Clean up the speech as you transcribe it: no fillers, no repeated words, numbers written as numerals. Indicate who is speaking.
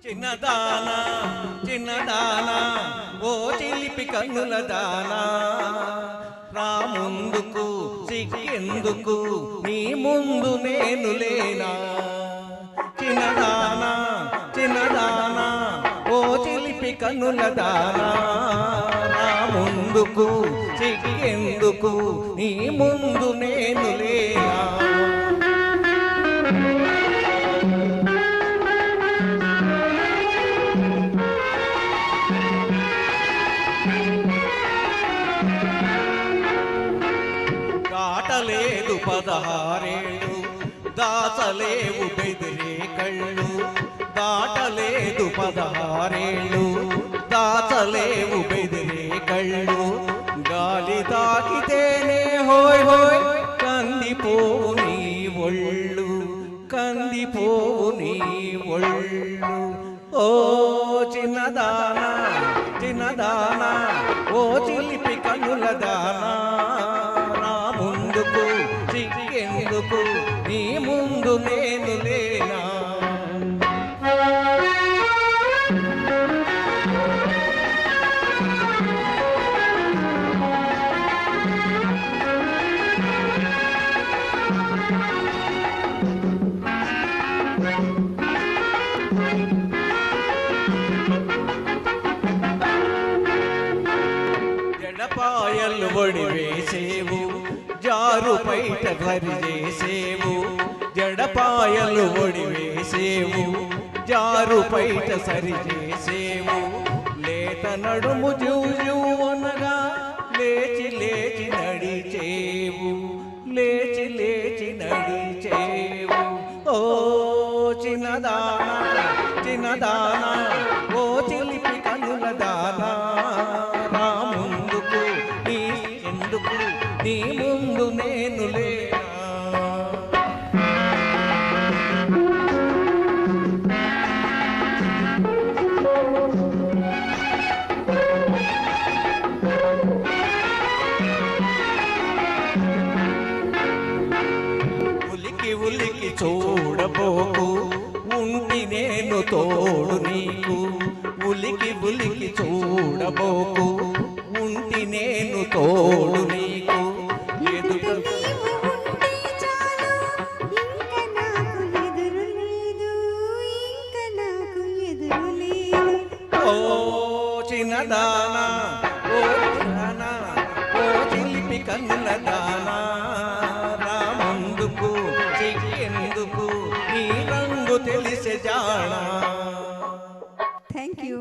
Speaker 1: చిన్నదానా చిన్నదానా ఓ చిలిపి కన్నుల దానా రా ముందుకు సిగ్గెందుకు నీ ముందు నేను లేనా చిన్నదానా చిన్నదానా ఓ చిలిపి కన్నుల దానా రా ముందుకు సిగ్గెందుకు నీ ముందు నేను లేనా దాటలేదు 16 దాచలేవు బెదిరే కళ్ళు దాటలేదు 16 దాచలేవు బెదిరే కళ్ళు గాలి తాకితేనే హోయ్ హోయ్ కందిపోవు నీ ఒళ్ళు కందిపోవు నీ ఒళ్ళు ఓ చిన్నదానా చిన్నదానా ఓ చిలిపి కన్నుల దానా ముందుకు సిగ్గెందుకు నీ ముందు నేను లేనా జడపాయలు ఒడి వేసేవు జారు పైట ధరి చేసేవు జడపాయలు ఒడి వేసేవు జారు పైట సరి చేసేవు లేత నడుము జూజువనగా లేచి లేచి నడిచేవు లేచి లేచి నడిచేవు ఓ చిన్నదానా చిన్నదానా ఓ చిలిపి కన్నుల దానా రా ముందుకు నీ ఎందుకు నీ ముందు నేను లేనా ఉలికి ఉలికి చూడబోకు ఉంటి నేను తోడు నీకు ఉలికి ఉలికి చూడబోకు ఉంటి నేను తోడు నీకు ఎదుట ఓ చిన్నదానా ఓ చిన్నదానా ఓ చిలిపి కన్నుల దానా రా ముందుకు సిగ్గెందుకు నీ రంగు తెలిసే జానా
Speaker 2: థ్యాంక్ యూ